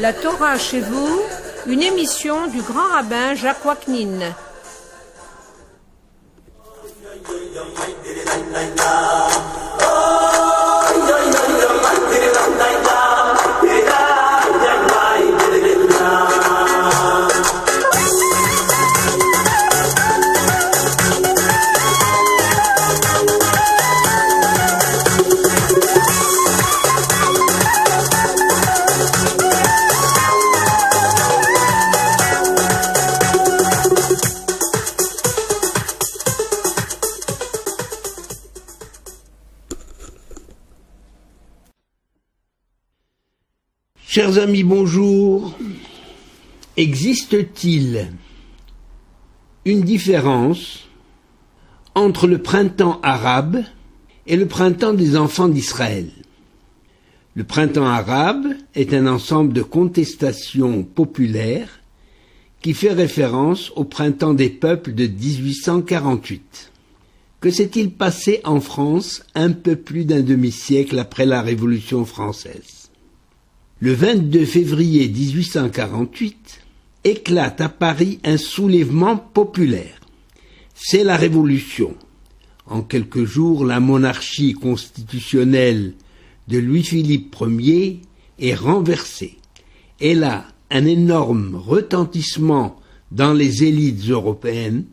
La Torah chez vous, une émission du grand rabbin Jacques Waknin. Chers amis, bonjour. Existe-t-il une différence entre le printemps arabe et le printemps des enfants d'Israël? Le printemps arabe est un ensemble de contestations populaires qui fait référence au printemps des peuples de 1848. Que s'est-il passé en France un peu plus d'un demi-siècle après la Révolution française? Le 22 février 1848, éclate à Paris un soulèvement populaire. C'est la Révolution. En quelques jours, la monarchie constitutionnelle de Louis-Philippe Ier est renversée. Elle a un énorme retentissement dans les élites européennes,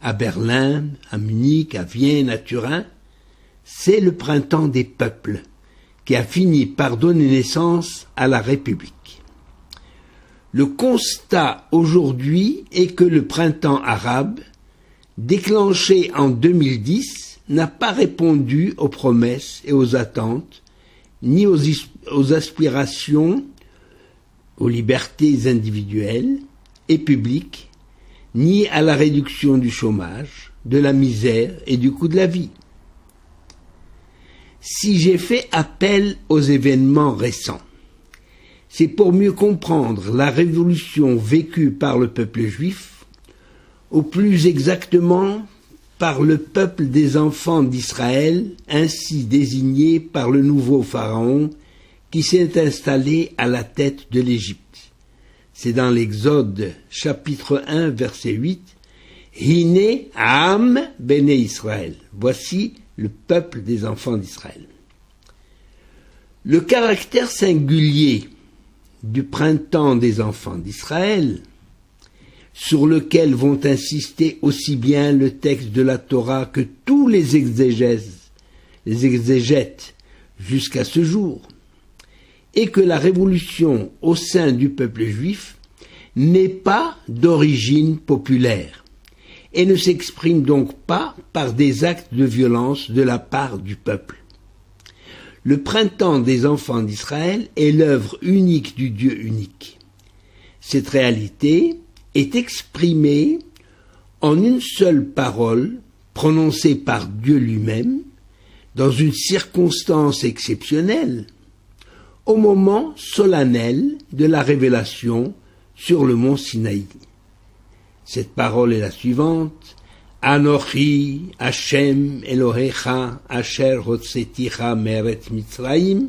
à Berlin, à Munich, à Vienne, à Turin. C'est le printemps des peuples qui a fini par donner naissance à la République. Le constat aujourd'hui est que le printemps arabe, déclenché en 2010, n'a pas répondu aux promesses et aux attentes, ni aux aspirations, aux libertés individuelles et publiques, ni à la réduction du chômage, de la misère et du coût de la vie. Si j'ai fait appel aux événements récents, c'est pour mieux comprendre la révolution vécue par le peuple juif, ou plus exactement par le peuple des enfants d'Israël, ainsi désigné par le nouveau pharaon qui s'est installé à la tête de l'Égypte. C'est dans l'Exode chapitre 1 verset 8, « Hine Am Bene Israël » Voici le peuple des enfants d'Israël. Le caractère singulier du printemps des enfants d'Israël, sur lequel vont insister aussi bien le texte de la Torah que tous les exégètes jusqu'à ce jour, est que la révolution au sein du peuple juif n'est pas d'origine populaire et ne s'exprime donc pas par des actes de violence de la part du peuple. Le printemps des enfants d'Israël est l'œuvre unique du Dieu unique. Cette réalité est exprimée en une seule parole prononcée par Dieu lui-même dans une circonstance exceptionnelle au moment solennel de la révélation sur le mont Sinaï. Cette parole est la suivante. Anochi Hashem Elohecha Asher Hotzeticha Meretz Mitzrayim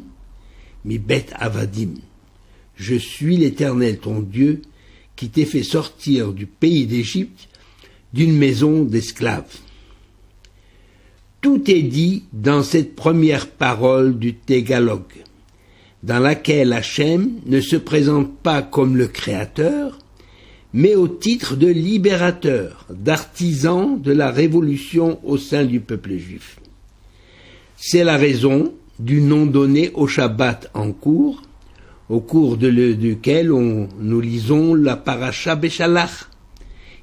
Mibet Avadim. Je suis l'Éternel ton Dieu qui t'ai fait sortir du pays d'Égypte d'une maison d'esclaves. Tout est dit dans cette première parole du Tégalogue, dans laquelle Hachem ne se présente pas comme le Créateur, mais au titre de libérateur, d'artisan de la révolution au sein du peuple juif. C'est la raison du nom donné au Shabbat en cours, au cours duquel nous lisons la paracha Beshalach.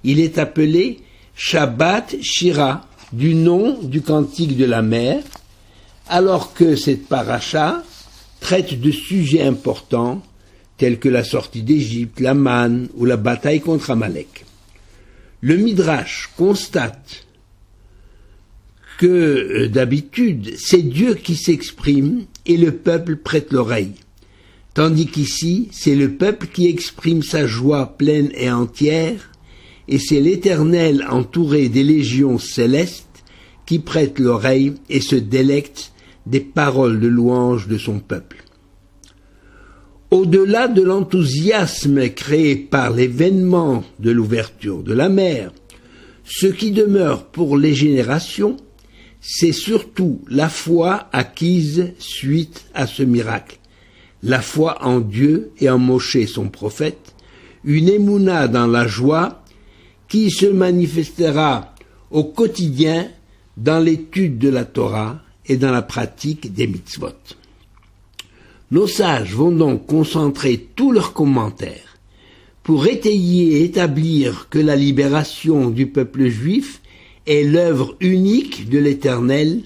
Il est appelé Shabbat Shira, du nom du cantique de la mer, alors que cette paracha traite de sujets importants tels que la sortie d'Égypte, la manne ou la bataille contre Amalek. Le Midrash constate que d'habitude, c'est Dieu qui s'exprime et le peuple prête l'oreille, tandis qu'ici, c'est le peuple qui exprime sa joie pleine et entière, et c'est l'Éternel entouré des légions célestes qui prête l'oreille et se délecte des paroles de louange de son peuple. Au-delà de l'enthousiasme créé par l'événement de l'ouverture de la mer, ce qui demeure pour les générations, c'est surtout la foi acquise suite à ce miracle, la foi en Dieu et en Moshé son prophète, une émouna dans la joie qui se manifestera au quotidien dans l'étude de la Torah et dans la pratique des mitzvot. Nos sages vont donc concentrer tous leurs commentaires pour étayer et établir que la libération du peuple juif est l'œuvre unique de l'Éternel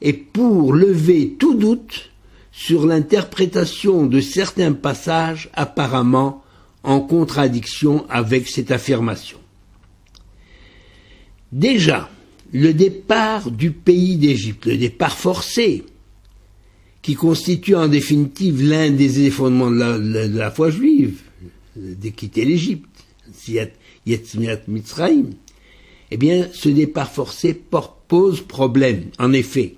et pour lever tout doute sur l'interprétation de certains passages apparemment en contradiction avec cette affirmation. Déjà, le départ du pays d'Égypte, le départ forcé, qui constitue en définitive l'un des fondements de la foi juive, de quitter l'Égypte, Yetziat Mitzrayim, eh bien, ce départ forcé pose problème. En effet,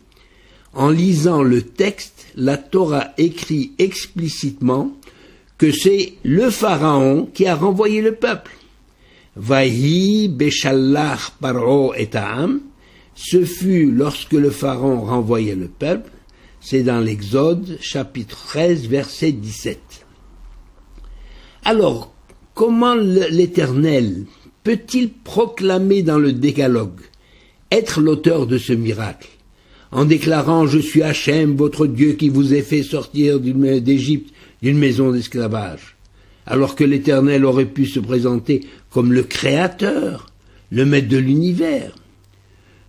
en lisant le texte, la Torah écrit explicitement que c'est le Pharaon qui a renvoyé le peuple. Vahi beshalach paro et ha'am, ce fut lorsque le Pharaon renvoyait le peuple, c'est dans l'Exode, chapitre 13, verset 17. Alors, comment l'Éternel peut-il proclamer dans le Décalogue être l'auteur de ce miracle, en déclarant « Je suis Hachem, votre Dieu qui vous ai fait sortir d'Égypte, d'une maison d'esclavage », alors que l'Éternel aurait pu se présenter comme le Créateur, le Maître de l'univers.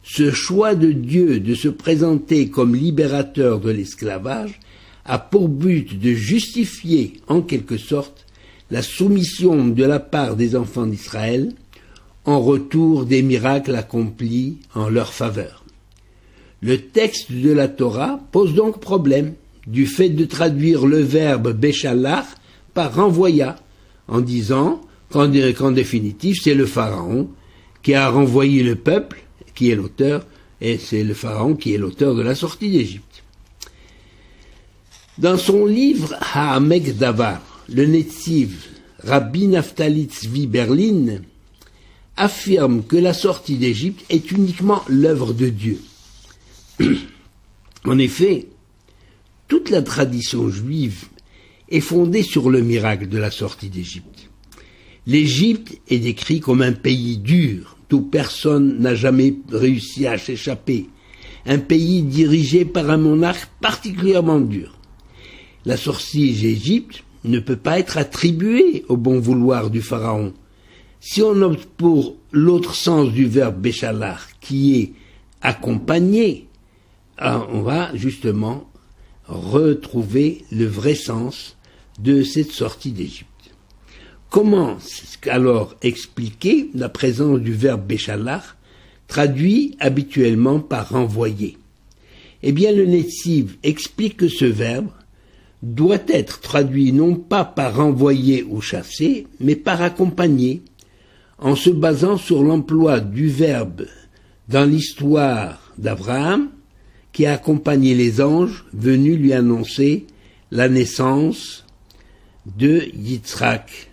Ce choix de Dieu de se présenter comme libérateur de l'esclavage a pour but de justifier, en quelque sorte, la soumission de la part des enfants d'Israël en retour des miracles accomplis en leur faveur. Le texte de la Torah pose donc problème du fait de traduire le verbe béchalach par renvoya, en disant qu'en définitive c'est le Pharaon qui a renvoyé le peuple, qui est l'auteur, et c'est le Pharaon qui est l'auteur de la sortie d'Égypte. Dans son livre Ha'amek Davar, le Netziv Rabbi Naftali Tzvi Berlin affirme que la sortie d'Égypte est uniquement l'œuvre de Dieu. En effet, toute la tradition juive est fondée sur le miracle de la sortie d'Égypte. L'Égypte est décrite comme un pays dur, d'où personne n'a jamais réussi à s'échapper, un pays dirigé par un monarque particulièrement dur. La sortie d'Égypte ne peut pas être attribuée au bon vouloir du Pharaon. Si on opte pour l'autre sens du verbe béchalach, qui est accompagner, on va justement retrouver le vrai sens de cette sortie d'Égypte. Comment alors expliquer la présence du verbe béchalach, traduit habituellement par renvoyer? Eh bien, le Netziv explique que ce verbe doit être traduit non pas par renvoyer ou chasser, mais par accompagner, en se basant sur l'emploi du verbe dans l'histoire d'Abraham, qui a accompagné les anges venus lui annoncer la naissance de Yitzhak.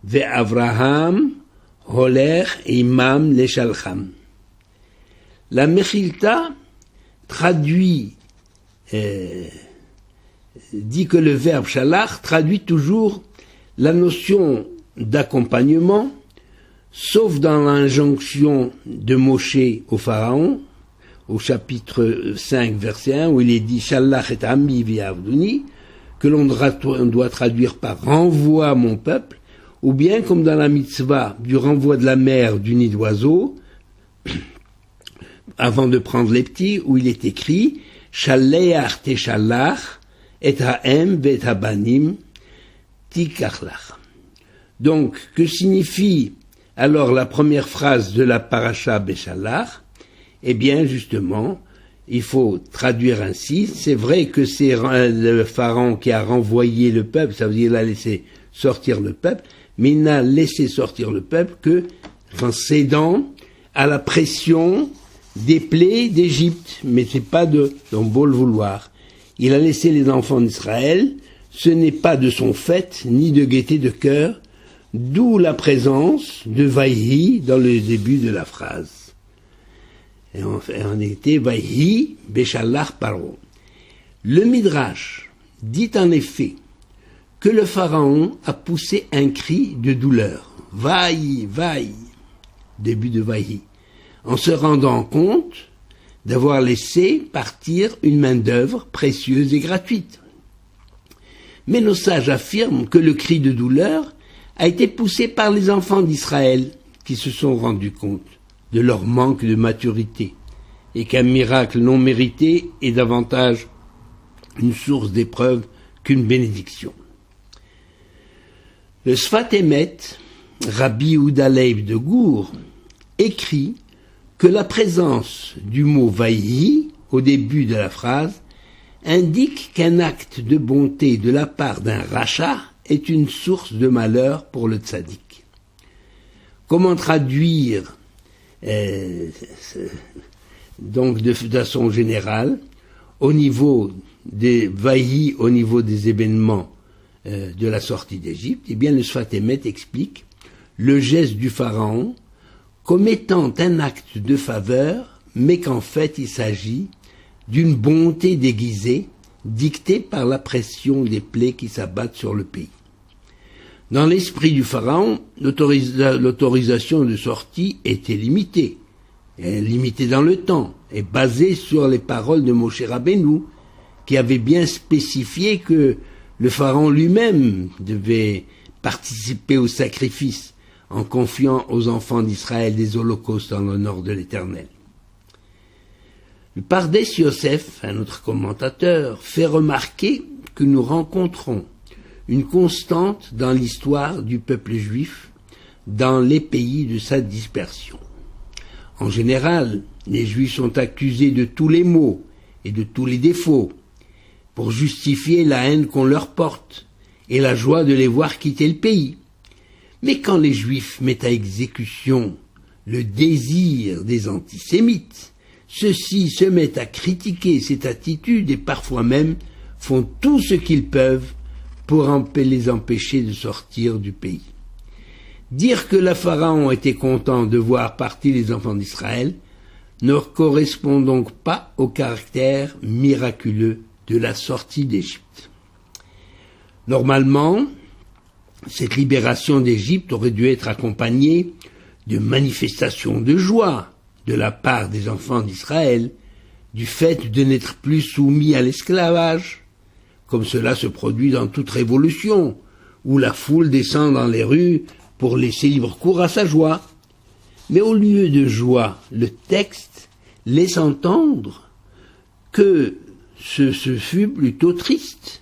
Ve'Avraham holer imam leshalcham. La Mechilta traduit, dit que le verbe shalach traduit toujours la notion d'accompagnement, sauf dans l'injonction de Moshé au Pharaon, au chapitre 5, verset 1, où il est dit « Shalach et ami vi'avduni », que l'on doit traduire par « renvoie mon peuple », ou bien comme dans la mitzvah du renvoi de la mère du nid d'oiseau, avant de prendre les petits, où il est écrit « Shaleach teshalach et ha'em ve'et habanim tikachlach ». Donc, que signifie alors la première phrase de la paracha Béchalach? Eh bien, justement, il faut traduire ainsi. C'est vrai que c'est le Pharaon qui a renvoyé le peuple, ça veut dire qu'il a laissé sortir le peuple, mais il n'a laissé sortir le peuple que en cédant à la pression des plaies d'Égypte, mais c'est pas de son beau le vouloir. Il a laissé les enfants d'Israël ce n'est pas de son fait, ni de gaieté de cœur, d'où la présence de Vaihi dans le début de la phrase. Et en été, Vaihi Béchalach Paro. Le Midrash dit en effet que le pharaon a poussé un cri de douleur. Vaï, vaï, début de Vaihi, en se rendant compte d'avoir laissé partir une main-d'œuvre précieuse et gratuite. Mais nos sages affirment que le cri de douleur a été poussé par les enfants d'Israël qui se sont rendus compte de leur manque de maturité et qu'un miracle non mérité est davantage une source d'épreuve qu'une bénédiction. Le Sfat Emet, Rabbi Yehuda Leib de Gour, écrit que la présence du mot Vaihi au début de la phrase indique qu'un acte de bonté de la part d'un rachat est une source de malheur pour le tzaddik. Comment traduire donc de façon générale au niveau des Vaihi, au niveau des événements de la sortie d'Égypte? Eh bien, le Sfat Emet explique le geste du pharaon comme étant un acte de faveur, mais qu'en fait il s'agit d'une bonté déguisée dictée par la pression des plaies qui s'abattent sur le pays. Dans l'esprit du pharaon, l'autorisation de sortie était limitée dans le temps, et basée sur les paroles de Moshe Rabbeinu, qui avait bien spécifié que le pharaon lui-même devait participer au sacrifice en confiant aux enfants d'Israël des holocaustes en l'honneur de l'Éternel. Le Pardes Yosef, un autre commentateur, fait remarquer que nous rencontrons une constante dans l'histoire du peuple juif dans les pays de sa dispersion. En général, les Juifs sont accusés de tous les maux et de tous les défauts pour justifier la haine qu'on leur porte et la joie de les voir quitter le pays. Mais quand les Juifs mettent à exécution le désir des antisémites, ceux-ci se mettent à critiquer cette attitude et parfois même font tout ce qu'ils peuvent pour les empêcher de sortir du pays. Dire que le pharaon était content de voir partir les enfants d'Israël ne correspond donc pas au caractère miraculeux de la sortie d'Égypte. Normalement, cette libération d'Égypte aurait dû être accompagnée de manifestations de joie de la part des enfants d'Israël, du fait de n'être plus soumis à l'esclavage, comme cela se produit dans toute révolution, où la foule descend dans les rues pour laisser libre cours à sa joie. Mais au lieu de joie, le texte laisse entendre que ce fut plutôt triste,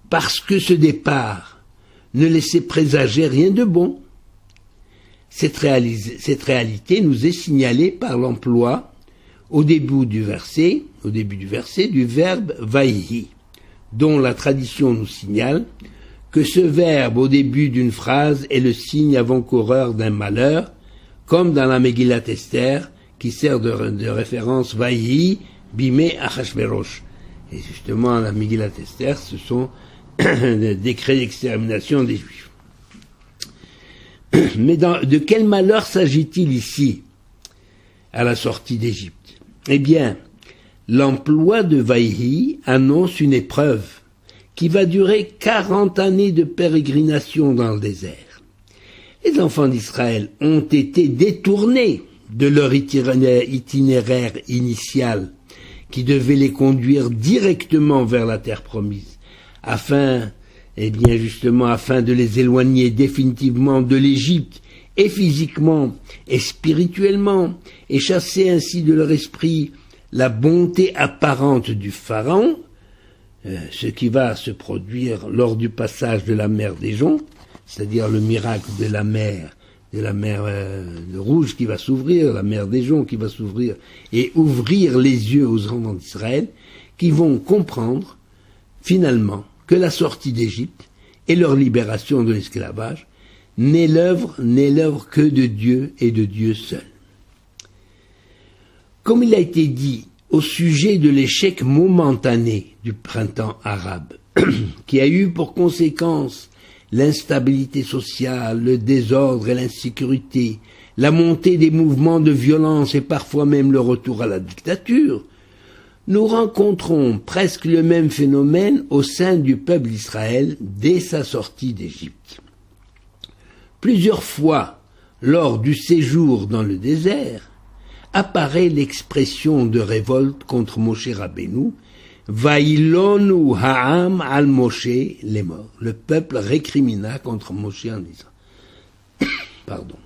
parce que ce départ ne laissait présager rien de bon. Cette réalité nous est signalée par l'emploi au début du verset du verbe vaihi, dont la tradition nous signale que ce verbe au début d'une phrase est le signe avant-coureur d'un malheur, comme dans la Megillat Esther, qui sert de référence vaihi bimé Achashverosh. Et justement, la Megillat Esther, ce sont des décrets d'extermination des Juifs. Mais de quel malheur s'agit-il ici, à la sortie d'Égypte? Eh bien, l'emploi de Vaihi annonce une épreuve qui va durer 40 années de pérégrination dans le désert. Les enfants d'Israël ont été détournés de leur itinéraire initial qui devait les conduire directement vers la terre promise, afin de les éloigner définitivement de l'Égypte, et physiquement et spirituellement, et chasser ainsi de leur esprit la bonté apparente du Pharaon, ce qui va se produire lors du passage de la mer des joncs, c'est-à-dire le miracle de la mer rouge qui va s'ouvrir, la mer des joncs qui va s'ouvrir, et ouvrir les yeux aux enfants d'Israël, qui vont comprendre finalement que la sortie d'Égypte et leur libération de l'esclavage n'est l'œuvre que de Dieu et de Dieu seul. Comme il a été dit au sujet de l'échec momentané du printemps arabe qui a eu pour conséquence l'instabilité sociale, le désordre et l'insécurité, la montée des mouvements de violence et parfois même le retour à la dictature, nous rencontrons presque le même phénomène au sein du peuple d'Israël dès sa sortie d'Égypte. Plusieurs fois, lors du séjour dans le désert, apparaît l'expression de révolte contre Moshe Rabbeinu, Vaïlonu ha'am al Moshe les morts. Le peuple récrimina contre Moshe en disant pardon.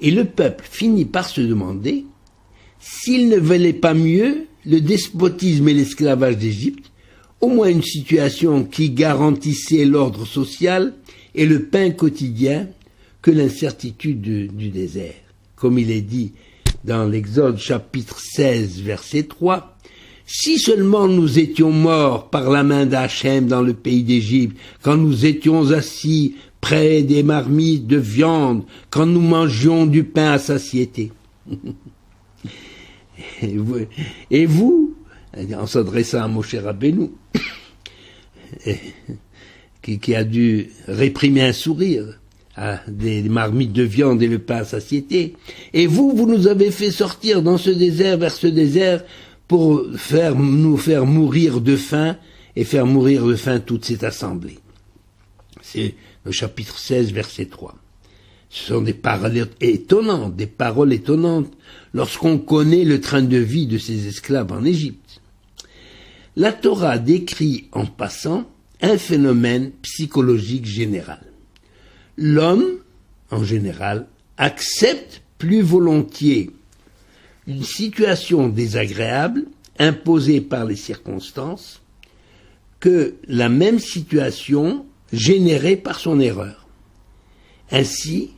Et le peuple finit par se demander s'il ne valait pas mieux le despotisme et l'esclavage d'Égypte, au moins une situation qui garantissait l'ordre social et le pain quotidien, que l'incertitude du désert. Comme il est dit dans l'Exode chapitre 16 verset 3, si seulement nous étions morts par la main d'Hachem dans le pays d'Égypte, quand nous étions assis près des marmites de viande, quand nous mangions du pain à satiété. Et vous, en s'adressant à Moshe Rabbeinu, qui a dû réprimer un sourire à des marmites de viande et le pain à satiété, et vous nous avez fait sortir dans ce désert, vers ce désert, pour nous faire mourir de faim, et faire mourir de faim toute cette assemblée. C'est le chapitre 16, verset 3. Ce sont des paroles étonnantes, lorsqu'on connaît le train de vie de ces esclaves en Égypte. La Torah décrit en passant un phénomène psychologique général. L'homme, en général, accepte plus volontiers une situation désagréable imposée par les circonstances que la même situation générée par son erreur. Ainsi,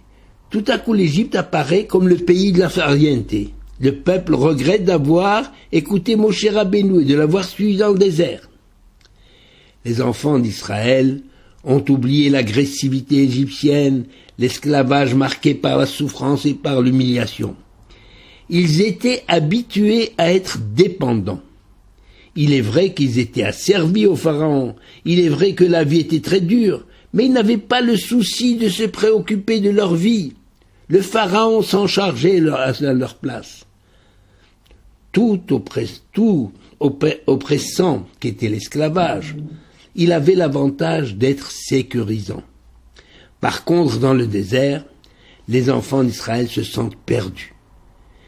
tout à coup l'Égypte apparaît comme le pays de la farniente. Le peuple regrette d'avoir écouté Moshe Rabbeinu et de l'avoir suivi dans le désert. Les enfants d'Israël ont oublié l'agressivité égyptienne, l'esclavage marqué par la souffrance et par l'humiliation. Ils étaient habitués à être dépendants. Il est vrai qu'ils étaient asservis au Pharaon, il est vrai que la vie était très dure, mais ils n'avaient pas le souci de se préoccuper de leur vie. Le Pharaon s'en chargeait à leur place. Tout oppressant qu'était l'esclavage, il avait l'avantage d'être sécurisant. Par contre, dans le désert, les enfants d'Israël se sentent perdus.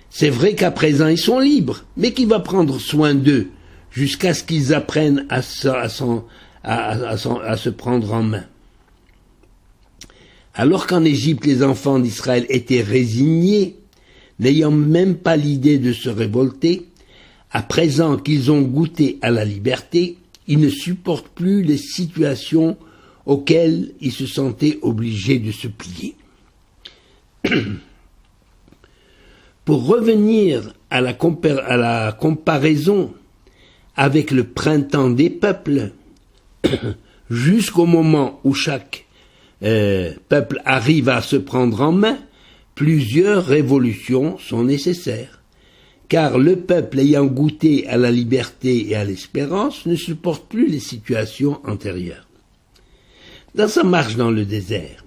C'est vrai qu'à présent ils sont libres, mais qui va prendre soin d'eux jusqu'à ce qu'ils apprennent à se prendre en main. Alors qu'en Égypte les enfants d'Israël étaient résignés, n'ayant même pas l'idée de se révolter, à présent qu'ils ont goûté à la liberté, ils ne supportent plus les situations auxquelles ils se sentaient obligés de se plier. Pour revenir à la comparaison avec le printemps des peuples, jusqu'au moment où chaque peuple arrive à se prendre en main, plusieurs révolutions sont nécessaires, car le peuple ayant goûté à la liberté et à l'espérance ne supporte plus les situations antérieures. Dans sa marche dans le désert,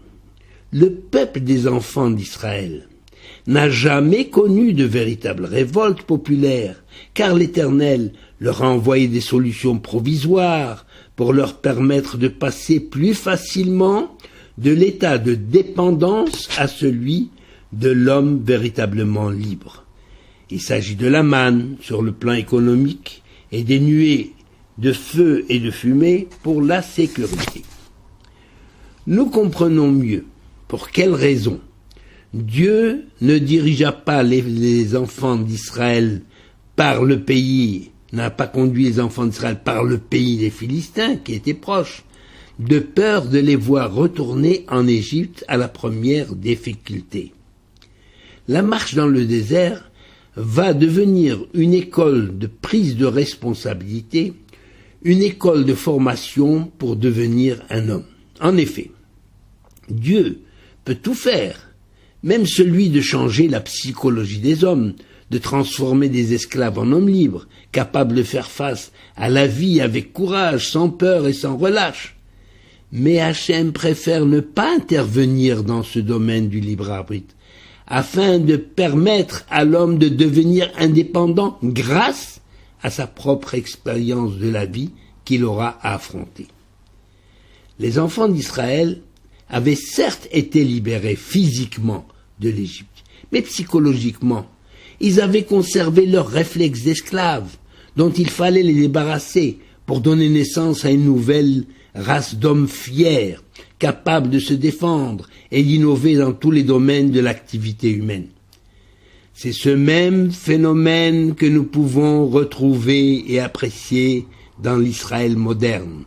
le peuple des enfants d'Israël n'a jamais connu de véritable révolte populaire, car l'Éternel leur a envoyé des solutions provisoires pour leur permettre de passer plus facilement de l'état de dépendance à celui de l'homme véritablement libre. Il s'agit de la manne sur le plan économique et des nuées de feu et de fumée pour la sécurité. Nous comprenons mieux pour quelles raisons Dieu ne dirigea pas les enfants d'Israël par le pays, n'a pas conduit les enfants d'Israël par le pays des Philistins qui étaient proches, de peur de les voir retourner en Égypte à la première difficulté. La marche dans le désert va devenir une école de prise de responsabilité, une école de formation pour devenir un homme. En effet, Dieu peut tout faire, même celui de changer la psychologie des hommes, de transformer des esclaves en hommes libres, capables de faire face à la vie avec courage, sans peur et sans relâche. Mais Hachem préfère ne pas intervenir dans ce domaine du libre arbitre, afin de permettre à l'homme de devenir indépendant grâce à sa propre expérience de la vie qu'il aura à affronter. Les enfants d'Israël avaient certes été libérés physiquement de l'Égypte, mais psychologiquement, ils avaient conservé leurs réflexes d'esclaves, dont il fallait les débarrasser pour donner naissance à une nouvelle race d'hommes fiers, capables de se défendre et d'innover dans tous les domaines de l'activité humaine. C'est ce même phénomène que nous pouvons retrouver et apprécier dans l'Israël moderne.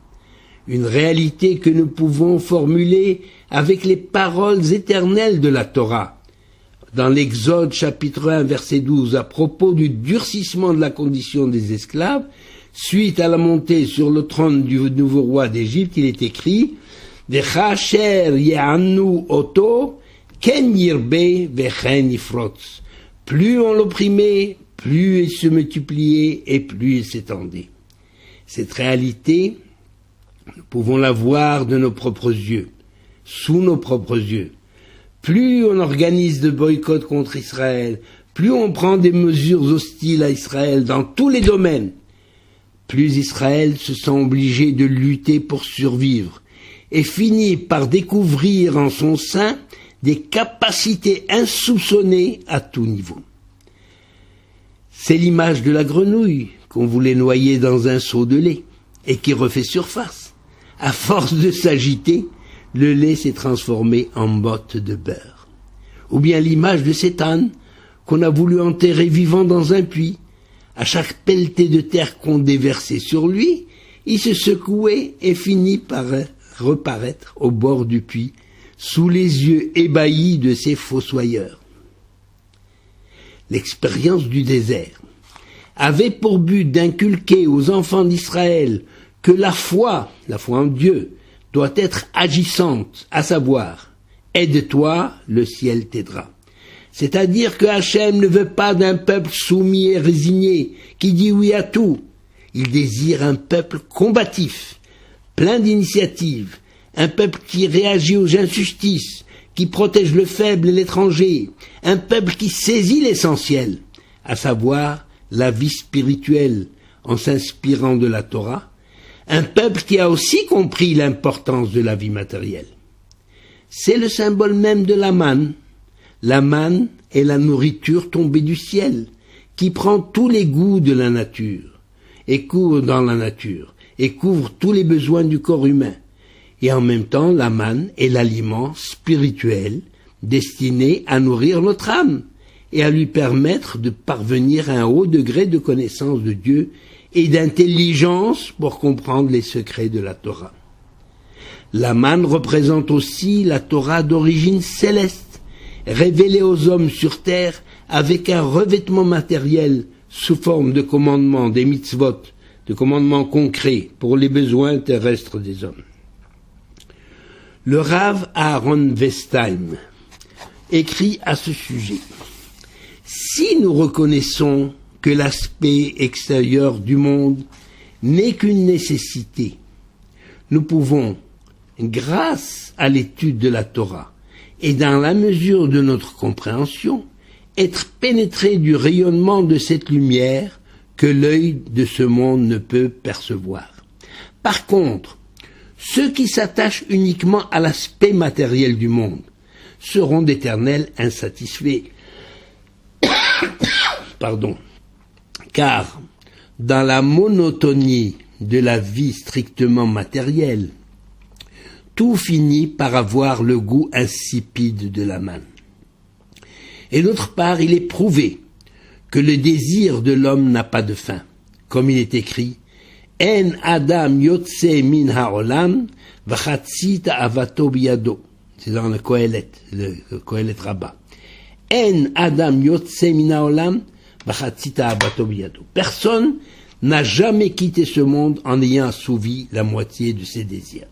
Une réalité que nous pouvons formuler avec les paroles éternelles de la Torah. Dans l'Exode chapitre 1 verset 12, à propos du durcissement de la condition des esclaves, suite à la montée sur le trône du nouveau roi d'Égypte, il est écrit « Vechacher ye'anu oto, ken yirbe vechen ifrotz » Plus on l'opprimait, plus il se multipliait et plus il s'étendait. Cette réalité, nous pouvons la voir de nos propres yeux, sous nos propres yeux. Plus on organise de boycotts contre Israël, plus on prend des mesures hostiles à Israël dans tous les domaines, plus Israël se sent obligé de lutter pour survivre et finit par découvrir en son sein des capacités insoupçonnées à tout niveau. C'est l'image de la grenouille qu'on voulait noyer dans un seau de lait et qui refait surface. À force de s'agiter, le lait s'est transformé en botte de beurre. Ou bien l'image de cet âne qu'on a voulu enterrer vivant dans un puits. À chaque pelletée de terre qu'on déversait sur lui, il se secouait et finit par reparaître au bord du puits, sous les yeux ébahis de ses fossoyeurs. L'expérience du désert avait pour but d'inculquer aux enfants d'Israël que la foi en Dieu, doit être agissante, à savoir, aide-toi, le ciel t'aidera. C'est-à-dire que Hachem ne veut pas d'un peuple soumis et résigné, qui dit oui à tout. Il désire un peuple combatif, plein d'initiative, un peuple qui réagit aux injustices, qui protège le faible et l'étranger, un peuple qui saisit l'essentiel, à savoir la vie spirituelle en s'inspirant de la Torah, un peuple qui a aussi compris l'importance de la vie matérielle. C'est le symbole même de la manne. La manne est la nourriture tombée du ciel, qui prend tous les goûts de la nature, et court dans la nature, et couvre tous les besoins du corps humain. Et en même temps, la manne est l'aliment spirituel destiné à nourrir notre âme et à lui permettre de parvenir à un haut degré de connaissance de Dieu et d'intelligence pour comprendre les secrets de la Torah. La manne représente aussi la Torah d'origine céleste, révélée aux hommes sur terre avec un revêtement matériel sous forme de commandements, des mitzvot, de commandements concrets pour les besoins terrestres des hommes. Le Rav Aaron Westheim écrit à ce sujet « Si nous reconnaissons que l'aspect extérieur du monde n'est qu'une nécessité, nous pouvons, grâce à l'étude de la Torah et dans la mesure de notre compréhension, être pénétrés du rayonnement de cette lumière que l'œil de ce monde ne peut percevoir. Par contre, ceux qui s'attachent uniquement à l'aspect matériel du monde seront d'éternels insatisfaits. Car dans la monotonie de la vie strictement matérielle, tout finit par avoir le goût insipide de la manne. Et d'autre part, il est prouvé que le désir de l'homme n'a pas de fin, comme il est écrit « En Adam yotse min ha'olam v'chatzi ta'avato biyado » c'est dans le Kohelet Rabbah. « En Adam yotse min ha'olam v'chatzi ta'avato biyado » Personne n'a jamais quitté ce monde en ayant assouvi la moitié de ses désirs.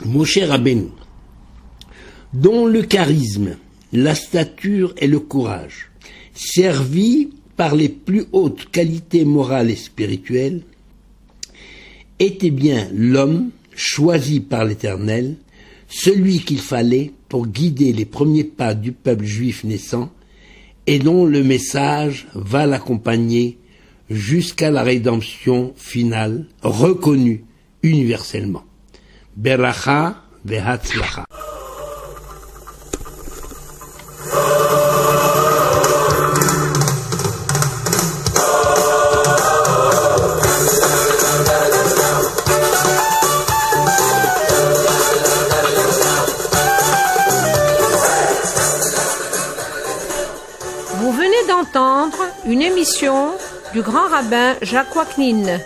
Moshe Rabbeinu, dont le charisme la stature et le courage. Servi par les plus hautes qualités morales et spirituelles, était bien l'homme choisi par l'Éternel, celui qu'il fallait pour guider les premiers pas du peuple juif naissant et dont le message va l'accompagner jusqu'à la rédemption finale, reconnue universellement. Beracha vehatzlacha. Vous venez d'entendre une émission du grand rabbin Jacques Waknin.